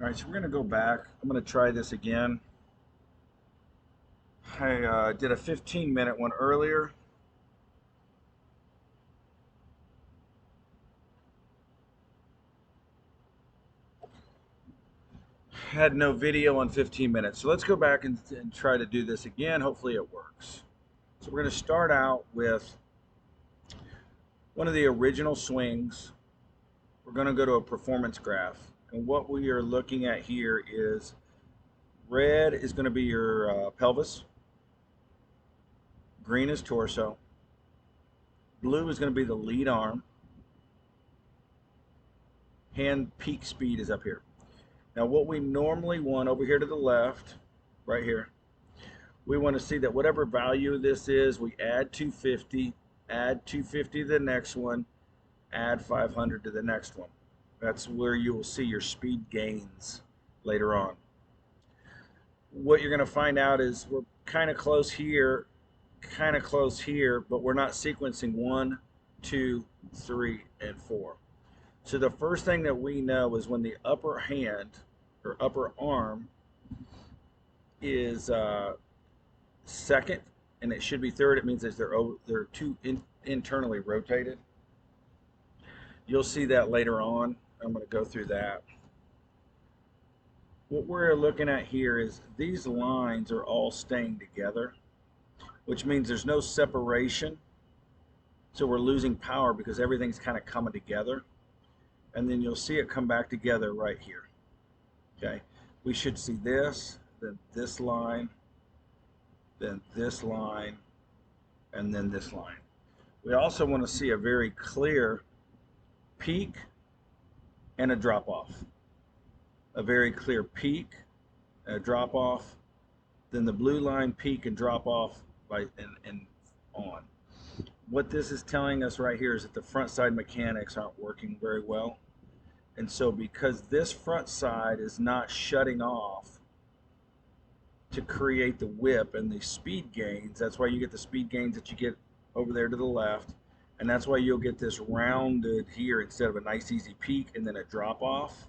All right, so we're going to go back. I'm going to try this again. I did a 15-minute one earlier. Had no video on 15 minutes. So let's go back and try to do this again. Hopefully it works. So we're going to start out with one of the original swings. We're going to go to a performance graph. And what we are looking at here is red is going to be your pelvis. Green is torso. Blue is going to be the lead arm. Hand peak speed is up here. Now what we normally want over here to the left, right here, we want to see that whatever value this is, we add 250, add 250 to the next one, add 500 to the next one. That's where you will see your speed gains later on. What you're going to find out is we're kind of close here, but we're not sequencing 1, 2, 3, and 4. So the first thing that we know is when the upper hand or upper arm is second, and it should be third. It means that they're too internally rotated. You'll see that later on. I'm going to go through that. What we're looking at here is these lines are all staying together, which means there's no separation. So we're losing power because everything's kind of coming together. And then you'll see it come back together right here. Okay, we should see this, then this line, then this line, and then this line. We also want to see a very clear peak and a drop off. A very clear peak, a drop off, then the blue line peak and drop off and on. What this is telling us right here is that the front side mechanics aren't working very well. And so because this front side is not shutting off to create the whip and the speed gains, that's why you get the speed gains that you get over there to the left. And that's why you'll get this rounded here instead of a nice easy peak and then a drop off.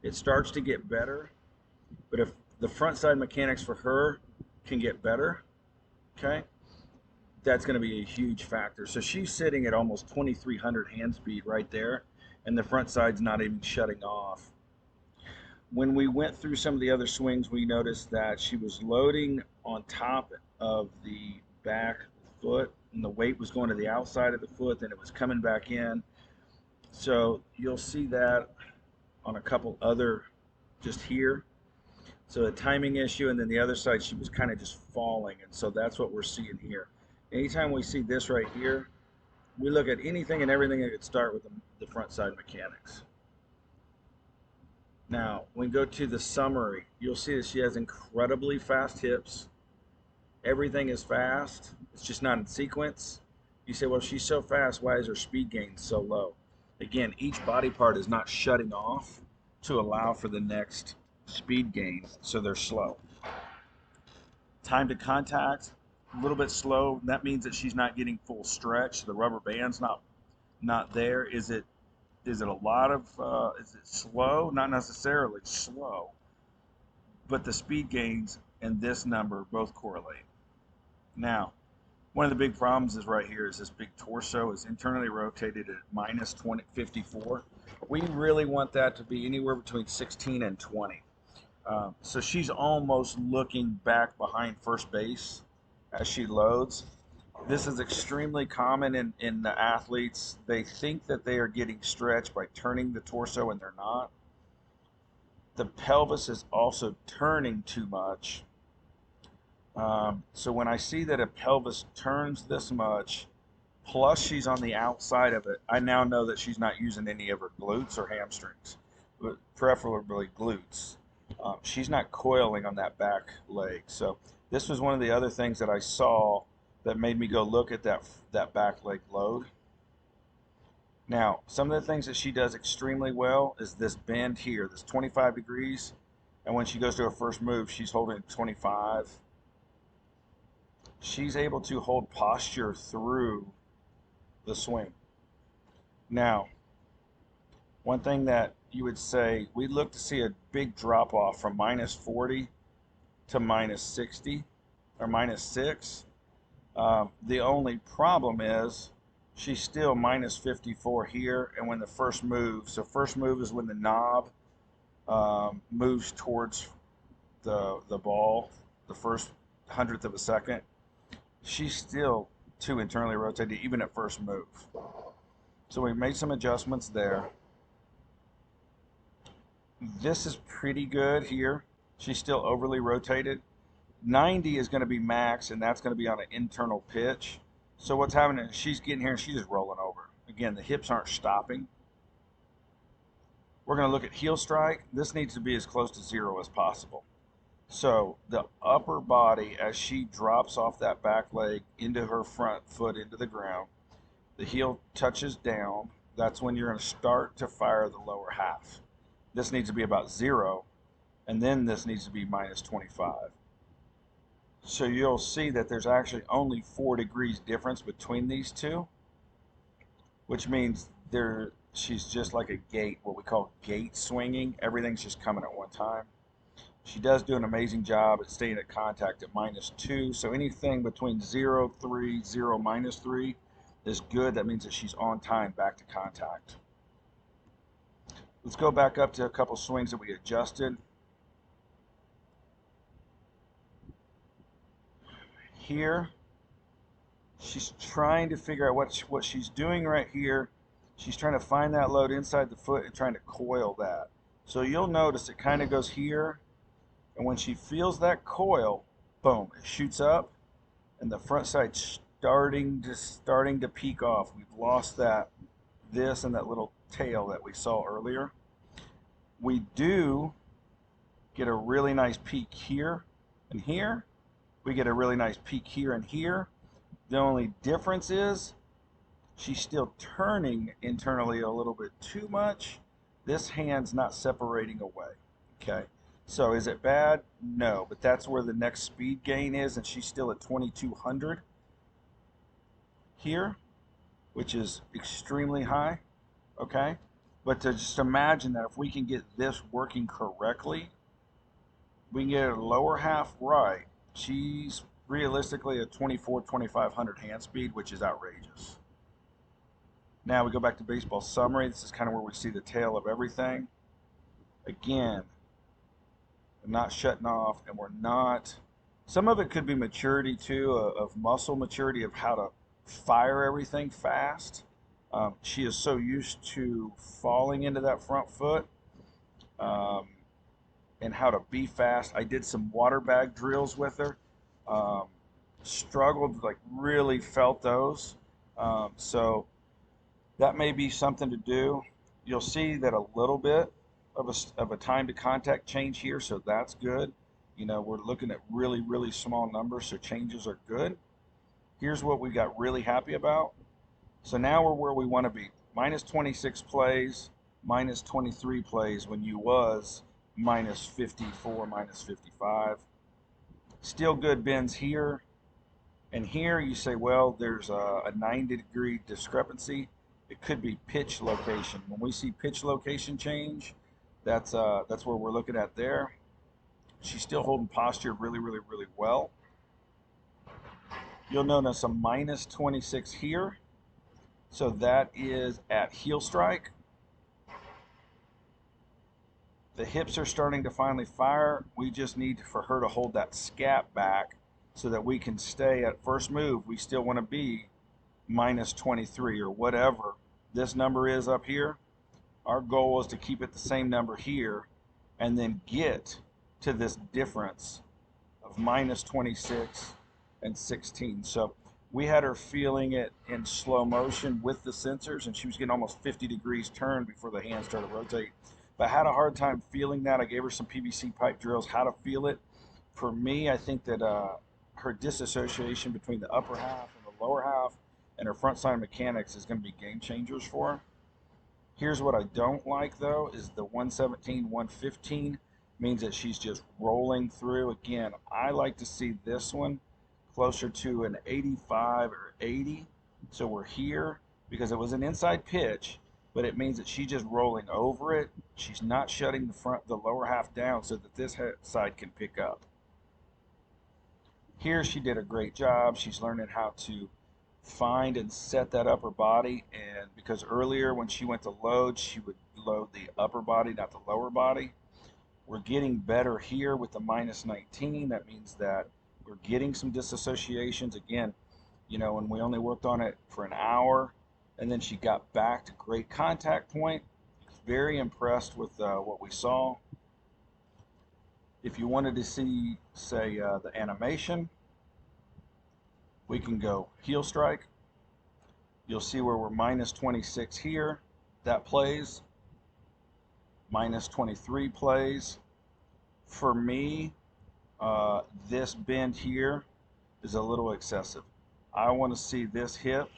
It starts to get better, but if the front side mechanics for her can get better, okay, that's going to be a huge factor. So she's sitting at almost 2,300 hand speed right there, and the front side's not even shutting off. When we went through some of the other swings, we noticed that she was loading on top of the back foot, and the weight was going to the outside of the foot, then it was coming back in. So you'll see that on a couple other just here. So a timing issue, and then the other side she was kind of just falling, and so that's what we're seeing here. Anytime we see this right here, we look at anything and everything that could start with the front side mechanics. Now, when we go to the summary, you'll see that she has incredibly fast hips. Everything is fast. It's just not in sequence. You say, well, she's so fast, why is her speed gain so low? Again, each body part is not shutting off to allow for the next speed gain, so they're slow. Time to contact, a little bit slow. That means that she's not getting full stretch. The rubber band's not there. Is it a lot of, is it slow? Not necessarily slow, but the speed gains and this number both correlate. Now, one of the big problems is right here is this big torso is internally rotated at minus 54. We really want that to be anywhere between 16 and 20. So she's almost looking back behind first base as she loads. This is extremely common in the athletes. They think that they are getting stretched by turning the torso, and they're not. The pelvis is also turning too much. So when I see that a pelvis turns this much, plus she's on the outside of it, I now know that she's not using any of her glutes or hamstrings, but preferably glutes. She's not coiling on that back leg. So this was one of the other things that I saw that made me go look at that back leg load. Now, some of the things that she does extremely well is this bend here, this 25 degrees, and when she goes to her first move, she's holding 25. She's able to hold posture through the swing. Now, One thing that you would say, we'd look to see a big drop off from -40 to -60 or -6. The only problem is she's still -54 here, and when the first move, so first move is when the knob moves towards the ball, the first 100th of a second, she's still too internally rotated even at first move. So we made some adjustments there. This is pretty good here. She's still overly rotated. 90 is going to be max, and that's going to be on an internal pitch. So what's happening is she's getting here and she's just rolling over. Again, the hips aren't stopping. We're going to look at heel strike. This needs to be as close to 0 as possible. So the upper body, as she drops off that back leg into her front foot into the ground, the heel touches down. That's when you're going to start to fire the lower half. This needs to be about 0, and then this needs to be -25. So you'll see that there's actually only 4 degrees difference between these two, which means she's just like a gate, what we call gate swinging. Everything's just coming at one time. She does do an amazing job at staying at contact at -2. So anything between 0, 3, 0, -3 is good. That means that she's on time back to contact. Let's go back up to a couple swings that we adjusted. Here, she's trying to figure out what she's doing right here. She's trying to find that load inside the foot and trying to coil that. So you'll notice it kind of goes here, and when she feels that coil, boom, it shoots up, and the front side's starting to peek off. We've lost this and that little tail that we saw earlier. We do get a really nice peak here and here. We get a really nice peak here and here. The only difference is she's still turning internally a little bit too much. This hand's not separating away. Okay, so is it bad? No, but that's where the next speed gain is, and she's still at 2200 here, which is extremely high. Okay, but to just imagine that if we can get this working correctly, we can get her lower half right. She's realistically a 2500 hand speed, which is outrageous. Now we go back to baseball summary. This is kind of where we see the tail of everything. Again, we're not shutting off, and we're not. Some of it could be maturity too, of muscle maturity of how to fire everything fast. She is so used to falling into that front foot. And how to be fast. I did some water bag drills with her. Struggled, like really felt those. So that may be something to do. You'll see that a little bit of a time to contact change here, so that's good. You know, we're looking at really, really small numbers, so changes are good. Here's what we got really happy about. So now we're where we want to be. -26 plays, -23 plays when you was -54, -55. Still good bends here. And here you say, well, there's a 90-degree discrepancy. It could be pitch location. When we see pitch location change, that's where we're looking at there. She's still holding posture really, really, really well. You'll notice a -26 here. So that is at heel strike. The hips are starting to finally fire. We just need for her to hold that scap back so that we can stay at first move. We still want to be -23 or whatever this number is up here. Our goal is to keep it the same number here and then get to this difference of -26 and 16. So we had her feeling it in slow motion with the sensors, and she was getting almost 50 degrees turn before the hand started to rotate. But I had a hard time feeling that. I gave her some PVC pipe drills, how to feel it. For me, I think that her disassociation between the upper half and the lower half and her front side mechanics is going to be game changers for her. Here's what I don't like, though, is the 117, 115 means that she's just rolling through. Again, I like to see this one closer to an 85 or 80. So we're here because it was an inside pitch. but it means that she's just rolling over it. She's not shutting the lower half down so that this side can pick up. Here she did a great job. She's learning how to find and set that upper body, and because earlier when she went to load, she would load the upper body, not the lower body. We're getting better here with the -19. That means that we're getting some disassociations. Again, you know, when we only worked on it for an hour, and then she got back to great contact point. Very impressed with what we saw. If you wanted to see, say, the animation, we can go heel strike. You'll see where we're -26 here. That plays. -23 plays. For me, this bend here is a little excessive. I want to see this hip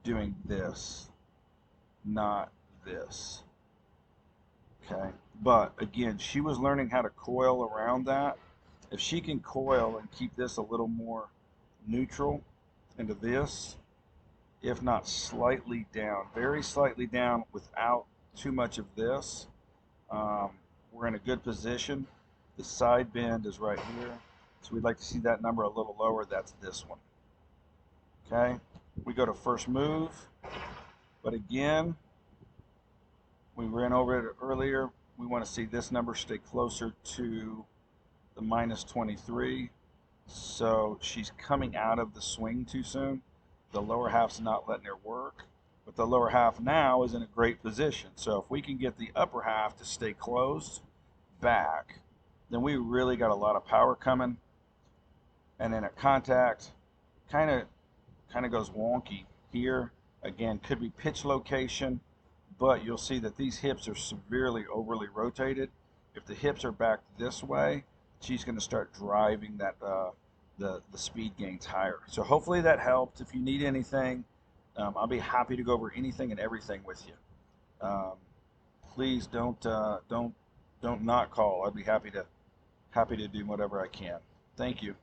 doing this, not this. Okay, but again, she was learning how to coil around that. If she can coil and keep this a little more neutral into this, if not slightly down, very slightly down without too much of this, we're in a good position. The side bend is right here, so we'd like to see that number a little lower. That's this one. Okay, we go to first move, but again, we ran over it earlier. We want to see this number stay closer to the -23. So she's coming out of the swing too soon. The lower half's not letting her work, but the lower half now is in a great position. So if we can get the upper half to stay closed back, then we really got a lot of power coming. And then at contact, kind of goes wonky here. Again, could be pitch location, but you'll see that these hips are severely overly rotated. If the hips are back this way, she's going to start driving that the speed gains higher. So hopefully that helped. If you need anything, I'll be happy to go over anything and everything with you. Please don't not call. I'd be happy to do whatever I can. Thank you.